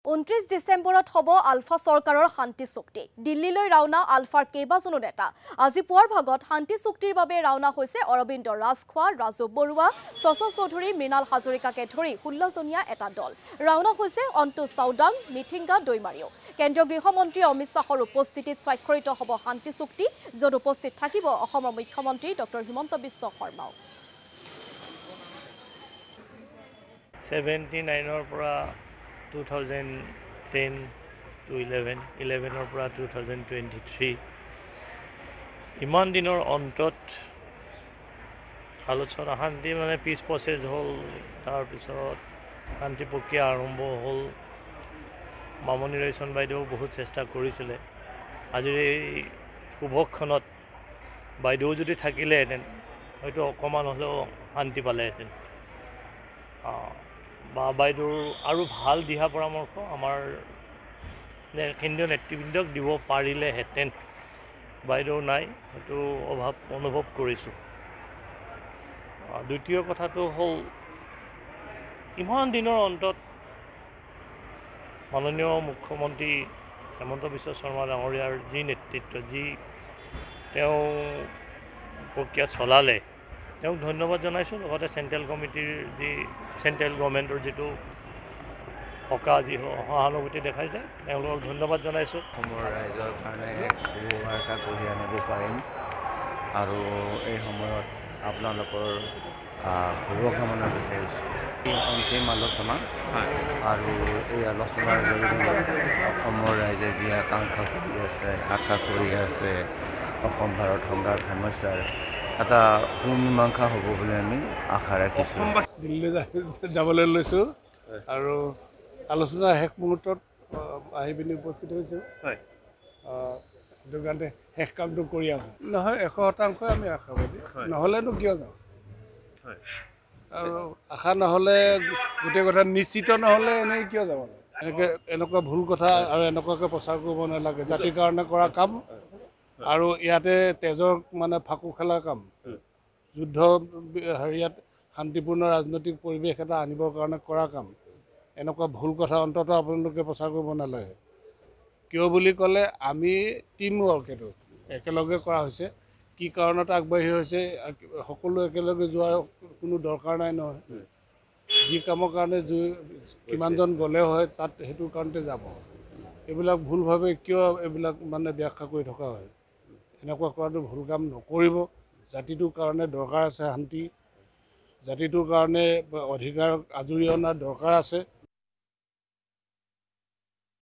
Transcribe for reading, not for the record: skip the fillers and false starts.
29 ডিসেম্বৰত হ'ব আলফা চৰকাৰৰ শান্তি চুক্তি দিল্লীলৈ ৰাওনা আলফাৰ কেইবাজনো নেতা আজি পুৱাৰ ভাগত শান্তি চুক্তিৰ বাবে ৰাওনা হৈছে অৰবিন্দ ৰাজখোৱা ৰাজু বৰুৱা শশ চৌধুৰী মৃণাল হাজৰিকাকে ধৰি 16 জনীয়া এটা দল ৰাওনা হৈছে অন্তু চাউদাং মিঠিংগা দৈমাৰীও কেন্দ্ৰীয় গৃহমন্ত্ৰী অমিত শাহৰ উপস্থিতিত স্বাক্ষৰিত হ'ব শান্তি চুক্তি য'ত উপস্থিত থাকিব অসমৰ মুখ্যমন্ত্ৰী ডক্টৰ হিমন্ত বিশ্ব শৰ্মাও 79 পৰা 2010 to 11, 11 পৰা 2023 ইমান দিনৰ অন্তত আলোচনা শান্তি মানে পিছ প্ৰচেছ হ'ল তাৰ পিছত শান্তি প্ৰক্ৰিয়া আৰম্ভ হ'ল মামনি ৰয়ছম বাইদেউ বহুত চেষ্টা কৰিছিলে আজি এই শুভক্ষণত বাইদেউ যদি থাকিলেহেঁতেন হয়তো অকণমান হ'লেও শান্তি পালেহেঁতেন বা বাইদেউৰ আৰু ভাল দিহা পৰামৰ্শ আমাৰ কেন্দ্ৰীয় নেতৃবৃন্দক দিব পাৰিলেহেঁতেন বাইদেউ নাই সেইটো অভাৱ অনুভৱ কৰিছোঁ দ্বিতীয় কথাটো হ'ল ইমান দিনৰ অন্তত মাননীয় মুখ্যমন্ত্ৰী হিমন্ত বিশ্ব শৰ্মা ডাঙৰীয়াৰ যি নেতৃত্ব যি তেওঁ প্ৰক্ৰিয়া চলালে তেওঁক ধন্যবাদ জনাইছোঁ লগতে চেণ্ট্ৰেল কমিটিৰ যি চেণ্ট্ৰেল গভৰ্ণমেণ্টৰ যিটো যি সহানুভূতি দেখাইছে তেওঁলোকক ধন্যবাদ জনাইছোঁ অসমৰ ৰাইজৰ কাৰণে শুভবাৰ্তা কঢ়িয়াই আনিব পাৰিম আৰু এই সময়ত আপোনালোকৰ শুভকামনা বিচাৰিছোঁ অন্তিম আলোচনা আৰু এই আলোচনাৰ জৰিয়তে অসমৰ ৰাইজে যি আকাংক্ষা কৰি আছে আশা কৰি আছে অসম ভাৰত সংঘাত সমস্যাৰ এটা সুমীমাংসা হ'ব বুলি আমি আশা ৰাখিছোঁ দিল্লী যাবলৈ লৈছোঁ আৰু আলোচনা শেষ মুহূৰ্তত আহি পিনি উপস্থিত হৈছোঁ সেইটো কাৰণে শেষ কামটো কৰি আহোঁ নহয় 100% আমি আশাবাদী নহ'লেনো কিয় যাওঁ আৰু আশা নহ'লে গোটেই কথা নিশ্চিত নহ'লে এনেই কিয় যাব এনেকুৱা ভুল কথা আৰু এনেকুৱাকৈ প্ৰচাৰ কৰিব নালাগে জাতিৰ কাৰণে কৰা কাম আৰু ইয়াতে তেজৰ মানে ফাকু খেলাৰ কাম যুদ্ধ হেৰিয়াত শান্তিপূৰ্ণ ৰাজনৈতিক পৰিৱেশ এটা আনিবৰ কাৰণে কৰা কাম এনেকুৱা ভুল কথা অন্ততঃ আপোনালোকে প্ৰচাৰ কৰিব নালাগে কিয় বুলি ক'লে আমি টিম ৱৰ্ক এইটো একেলগে কৰা হৈছে কি কাৰণত আগবাঢ়ি হৈছে সকলো একেলগে যোৱাৰ কোনো দৰকাৰ নাই নহয় যি কামৰ কাৰণে কিমানজন গ'লে হয় তাত সেইটো কাৰণতে যাব এইবিলাক ভুলভাৱে কিয় এইবিলাক মানে ব্যাখ্যা কৰি থকা হয় এনেকুৱা কৰাটো ভুল কাম নকৰিব জাতিটোৰ কাৰণে দৰকাৰ আছে শান্তি জাতিটোৰ কাৰণে অধিকাৰ আজৰি অনাৰ দৰকাৰ আছে